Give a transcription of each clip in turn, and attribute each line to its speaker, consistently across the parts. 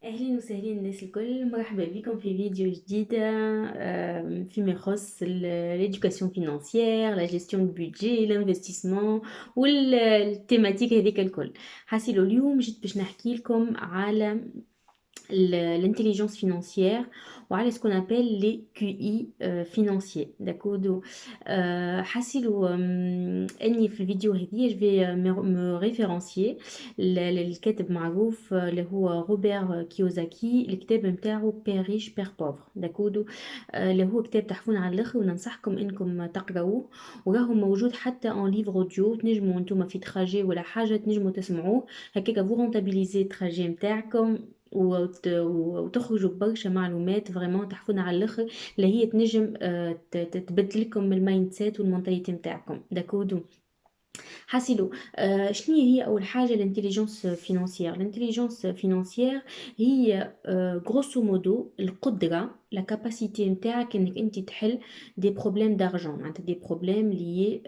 Speaker 1: أهلين وسهلين الناس الكل، مرحبا بكم في فيديو جديدة فيما يخص l'éducation financière, la gestion du budget, l'investissement والتيماتيك هذيك الكل. حاسيلو اليوم جيت باش نحكي لكم على l'intelligence financière وعلى ce qu'on appelle les QI financiers. D'accord. حاسيلو اني في الفيديو هذه je vais me référencier الكاتب معروف اللي هو روبير كيوزاكي. الكتاب نتاعو بير ريش بير بوفر. داكودو اللي هو كتاب تحفون على الاخر وننصحكم انكم تقراوه، وراهو موجود حتى اون ليفر اوديو، تنجموا انتم في تراجي ولا حاجه تنجموا تسمعوه هكاك فو رونتابيليزي التراجي نتاعكم وتخرجوا ببرشا معلومات فريمون تحفون على الاخر اللي هي تنجم تبدل لكم المايند سيت والمونتاليتي نتاعكم. داكودو حاسيلو شنو هي اول حاجه الانتليجنس فينانسيير؟ هي غروسو مودو القدره لا كاباسيتي نتاعك انك انت تحل دي بروبليم دارجون، معناتها دي بروبليم لي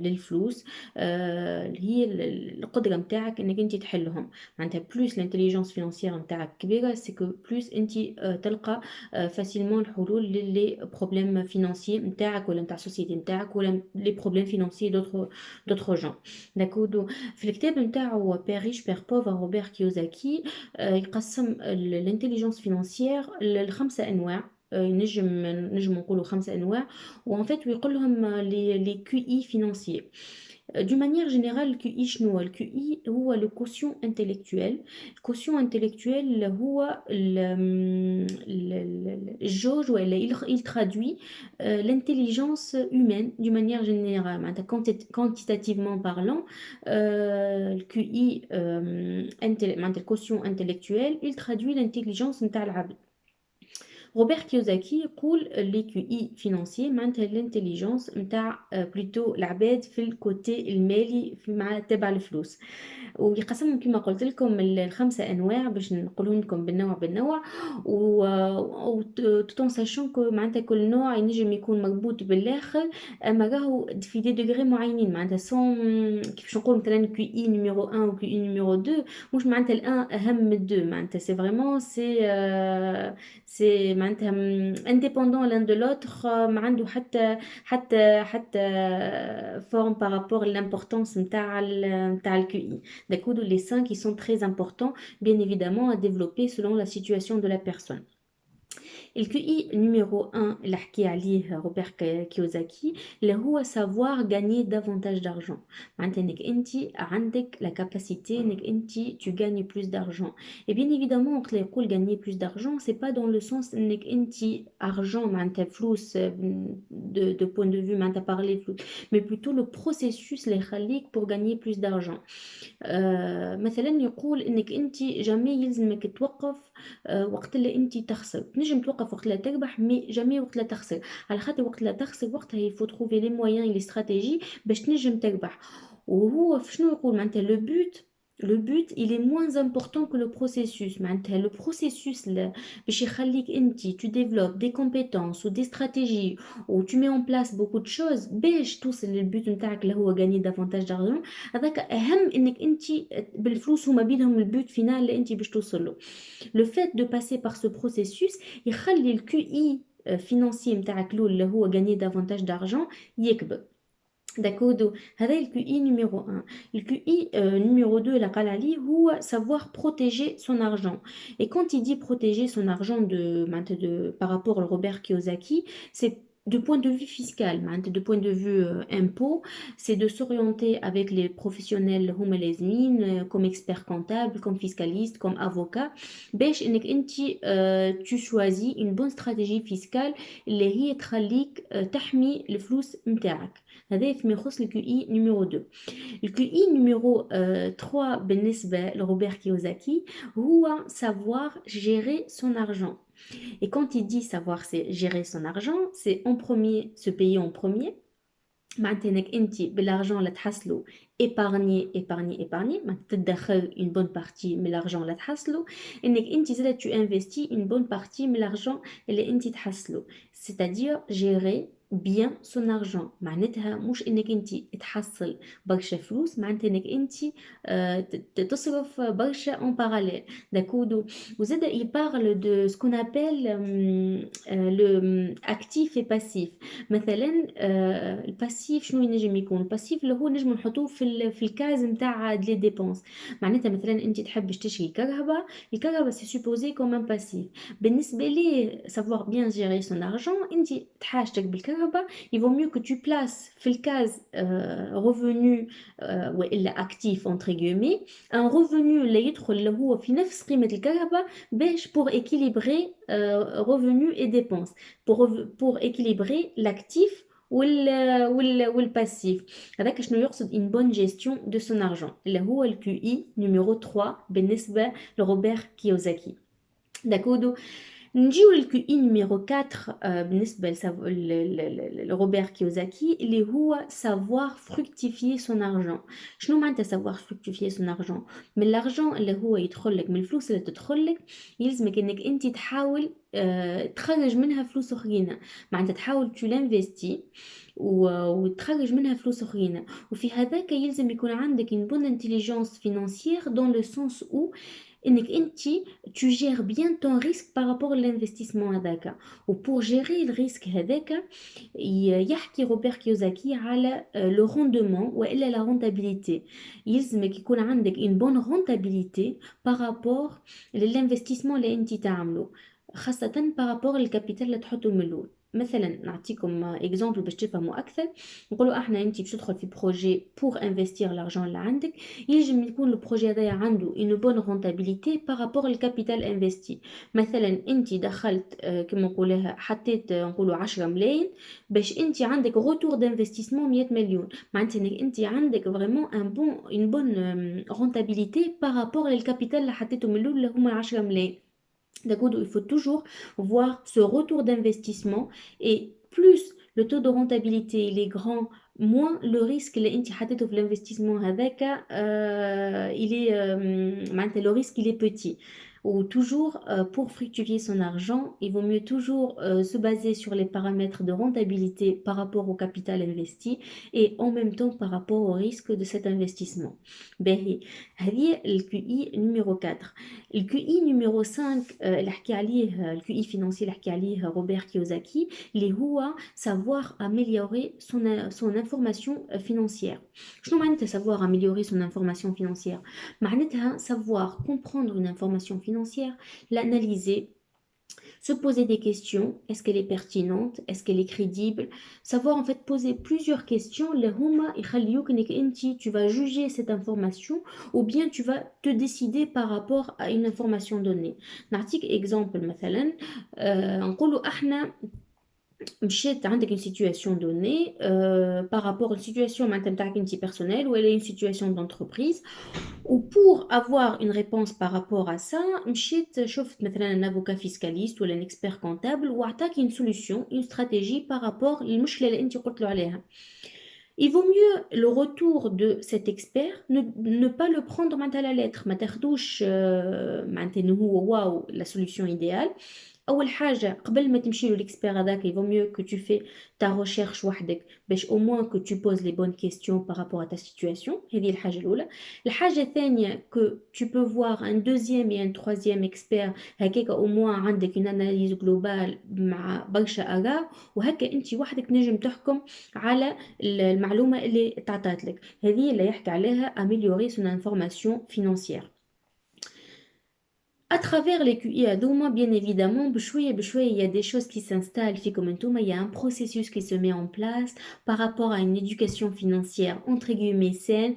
Speaker 1: للفلوس. هي القدره نتاعك انك انت تحلهم. معناتها بلوس الانتليجنس فينانسيير نتاعك كبيره سكو بلوس انت تلقى فاسيلمون الحلول للي بروبليم فينانسيي نتاعك ولا نتاع السوسيتي نتاعك ولا لي بروبليم فينانسيي d'autres gens. داكودو في الكتاب نتاعو بير ريش بير بوفر روبير كيوزاكي يقسم الانتليجنس فينانسيير لخمسة انواع. نجم نقولوا خمسة انواع، وان فيت ويقول لهم لي كيو اي فينانسيي. دو مانيير جينيرال الكيو اي شنو هو؟ الكيو اي هو لو كوسيون انتيليكتويل. الكوسيون انتيليكتويل هو الجوج ولا il traduit l'intelligence humaine d'une manière générale. معناتها quantitativement parlant le QI معناتها الكوسيون انتيليكتويل il traduit l'intelligence نتاع العبد. روبير كيوزاكي يقول لي كيو اي فينانسي معناتها الانتليجنس نتاع بلوتو العباد في الكوتي المالي مع تبع الفلوس، ويقسمهم كما قلت لكم الخمسه انواع باش نقولهم لكم بالنوع بالنوع. و توتون ساشون كو معناتها كل نوع ينجم يكون مربوط بالاخر، اما راهو في دي دوغري معينين. معناتها سون كيفاش نقول مثلا كيو اي نيميرو 1 و كيو اي نيميرو 2 مش معناتها الان اهم من الدو، معناتها سي فريمون سي معناتها indépendant l'un de l'autre. ما عنده حتى forme par rapport à l'importance نتاع الكي اي. D'accord, les 5 qui sont très importants bien évidemment à développer selon la situation de la personne. الكي نيميرو 1 اللي حكي عليه روبير كيوزاكي اللي هو savoir gagner davantage d'argent. معناتها انك انت عندك لا كاباسيتي انك انت tu gagnes plus d'argent. Et bien évidemment وقت اللي يقول gagner plus d'argent c'est pas dans le sens انك انت argent معناتها فلوس de point de vue معناتها parler فلوس، mais plutôt le processus اللي يخليك pour gagner plus d'argent. مثلا يقول انك انت جامي يلزمك توقف وقت اللي انت تخسر. تنجم توقف وقت لا تربح مي جامي وقت لا تخسر، على خاطر وقت لا تخسر وقتها يفو تروفي لي مويان لي استراتيجي باش تنجم تربح. وهو شنو يقول معناتها لو بوت il est moins important que le processus. معناتها لو بروسيسوس باش يخليك انت tu développes des compétences ou des stratégies ou tu mets en place beaucoup de choses باش توصل للبوت نتاعك اللي هو gagner davantage d'argent. هذاك اهم انك انت بالفلوس هما بينهم البوت فينال اللي انت باش توصل له. Le fait de passer par ce processus يخلي ال QI financier نتاعك اللي هو gagner davantage d'argent يكبر. داكودو هذا ال QI numéro 1. Le QI numéro 2 اللي قال عليه هو savoir protéger son argent. Et quand il dit protéger son argent par rapport à Robert Kiyosaki, c'est de point de vue fiscal, de point de vue impôt, c'est de s'orienter avec les professionnels هما لازمين comme expert comptable, comme fiscaliste, comme avocat باش انك انت tu choisis une bonne stratégie fiscale اللي هي تخليك تحمي الفلوس نتاعك. هذا فيما يخص الكيو اي نيميرو 2. الكيو اي نيميرو 3 بالنسبة لروبير كيوزاكي هو savoir gérer son argent. Et quand il dit savoir gérer son argent, c'est en premier, se payer en premier. معناتها انك انت بالارجون اللي تحصلو épargner ما تدخر une bonne partie من الارجون اللي تحصلو، انك انت زاد tu investis une bonne partie من الارجون اللي انت تحصلو. c'est-à-dire gérer bien son argent. معناتها مش انك انت تحصل برشا فلوس، معناتها انك انت تصرف برشا en parallèle. D'accord. وزاد il parle de ce qu'on appelle le actif et passif. مثلا الباسيف شنو ينجم يكون؟ الباسيف اللي هو نجم نحطوه في الكاز نتاع لي ديبونس. معناتها مثلا انت تحبش تشري كرهبه، الكرهبه سي سوبوزي كوم ان باسيف. بالنسبه ليه savoir bien gérer son argent، انت تحاجتك بالكرهبه il vaut mieux que tu places في الكاز revenu والا actif entre guillemets un revenu اللي يدخل اللي هو في نفس قيمه الكرهبه باش pour équilibrer revenu et dépenses pour équilibrer l'actif والباسيف. هذاك شنو يقصد une bonne gestion de son argent اللي هو ال QI numéro 3 بالنسبة لروبير كيوزاكي. داكودو. نجيو للكي اي نيميرو 4 بالنسبة لروبير كيوزاكي اللي هو savoir fructifier son argent. شنو معناتها savoir fructifier son argent؟ من الارجون اللي هو يدخلك، من الفلوس اللي تدخلك يلزمك انك انت تحاول تخرج منها فلوس اخرين. معناتها تحاول تو لانفيستي وتخرج منها فلوس اخرين. وفي هذاك يلزم يكون عندك une bonne intelligence financière dans le sens où انك انت tu gères bien ton risque par rapport à l'investissement هذاك. وبور gérer الريسك هذاك يحكي روبير كيوزاكي على لو روندمون والا لا رونتابيليتي. يلزمك يكون عندك une bonne rentabilité par rapport للانفستيسمون اللي انت تعمله، خاصة par rapport للكابيتال اللي تحطه من الأول. مثلا نعطيكم اكزامبل باش تفهموا اكثر. نقولوا احنا انت باش تدخل في بروجي بور انفستير لارجون اللي عندك، يجب يكون البروجي هذايا عنده اون بون رونتابيليتي بارابور الكابيتال انفستي. مثلا انت دخلت كما نقولها حطيت نقولوا 10 ملايين باش انت عندك روتور دانفستيسمون 100 مليون. معناتها انك انت عندك فريمون ان بون رونتابيليتي بارابور للكابيتال اللي حطيته من الاول اللي هما 10 ملايين. D'accord, il faut toujours voir ce retour d'investissement et plus le taux de rentabilité il est grand, moins le risque اللي انت حطيته في l'investissement هذاك il est معناتها le risque il est petit. Ou toujours pour fructifier son argent, il vaut mieux toujours se baser sur les paramètres de rentabilité par rapport au capital investi et en même temps par rapport au risque de cet investissement. باهي هذه ال QI numéro 4. ال QI numéro 5 اللي حكي عليه ال QI financier اللي حكي عليه روبير كيوزاكي اللي هو savoir améliorer son information financière. شنو معناتها savoir améliorer son information financière؟ معناتها savoir comprendre une information financière, l'analyser, se poser des questions. Est-ce qu'elle est pertinente? Est-ce qu'elle est crédible? Savoir en fait poser plusieurs questions. Tu vas juger cette information ou bien tu vas te décider par rapport à une information donnée. نعطيك exemple مثلا نقولوا احنا مشيت عندك une situation donnée par rapport à une situation معناتها انت personnelle ou elle est une situation d'entreprise. Ou pour avoir une réponse par rapport à ça, مشيت شفت مثلا un avocat fiscaliste ou un expert comptable وعطاك une solution, une stratégie par rapport للمشكلة اللي انت قلت له عليها. Il vaut mieux le retour de cet expert, ne pas le prendre معناتها à la lettre. ما تاخدوش معناتها انه هو واو la solution idéale. اول حاجه قبل ما تمشي له l'expert هذاك il vaut mieux que tu fais ta recherche وحدك باش au moins que tu poses les bonnes questions par rapport à ta situation. هذه الحاجه الاولى. الحاجه الثانيه que tu peux voir un deuxième et un troisième expert هكاك au moins عندك une analyse globale مع برشا آراء وهكا انت وحدك نجم تحكم على المعلومه اللي تعطات لك. هذه اللي يحكي عليها améliorer son information financière. À travers les QI هذوما bien évidemment بشوية بشوية il y a des choses qui s'installent فيكم انتوما. Il y a un processus qui se met en place par rapport à une éducation financière entre guillemets saine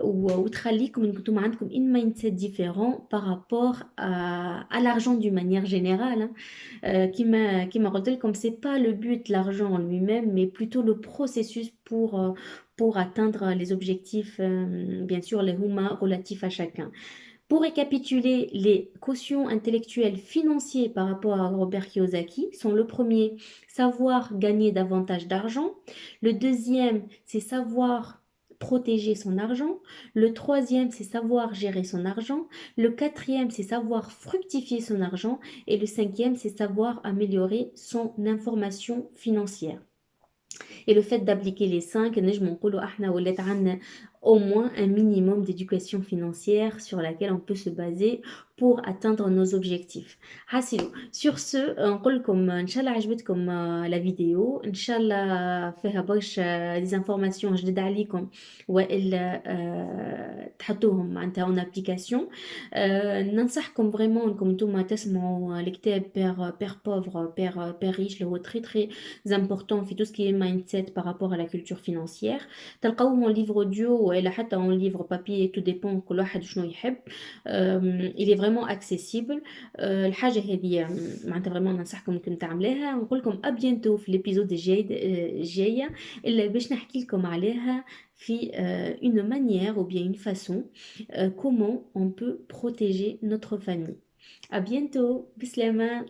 Speaker 1: وتخليكم انكم انتوما عندكم une mindset différent par rapport à l'argent d'une manière générale. كما قلت لكم c'est pas le but l'argent en lui-même mais plutôt le processus pour atteindre les objectifs bien sûr les هما relatifs à chacun. Pour récapituler, les quotients intellectuels financiers par rapport à Robert Kiyosaki sont le premier, savoir gagner davantage d'argent. Le deuxième, c'est savoir protéger son argent. Le troisième, c'est savoir gérer son argent. Le quatrième, c'est savoir fructifier son argent. Et le cinquième, c'est savoir améliorer son information financière. Et le fait d'appliquer les 5 نجم نقولوا احنا ولات عندنا au moins un minimum d'éducation financière sur laquelle on peut se baser pour atteindre nos objectifs. حاسيلو sur ce نقول لكم ان شاء الله عجبتكم la vidéo ان شاء الله فيها برشا des informations جديدة عليكم والا تحطوهم معناتها en application. ننصحكم vraiment انكم نتوما تسمعوا الكتاب Père pauvre Père riche اللي هو très très important في tout ce qui est mindset par rapport à la culture financière. تلقوه en livre audio ولا حتى en livre papier, tout dépend كل واحد شنو يحب. il est vraiment accessible. الحاجة هذه معناتها vraiment ننصحكم انكم تعملوها. نقول لكم à bientôt في الابيزود الجاية اللي باش نحكي لكم عليها في une manière ou bien une façon comment on peut protéger notre famille. À bientôt. Bislama.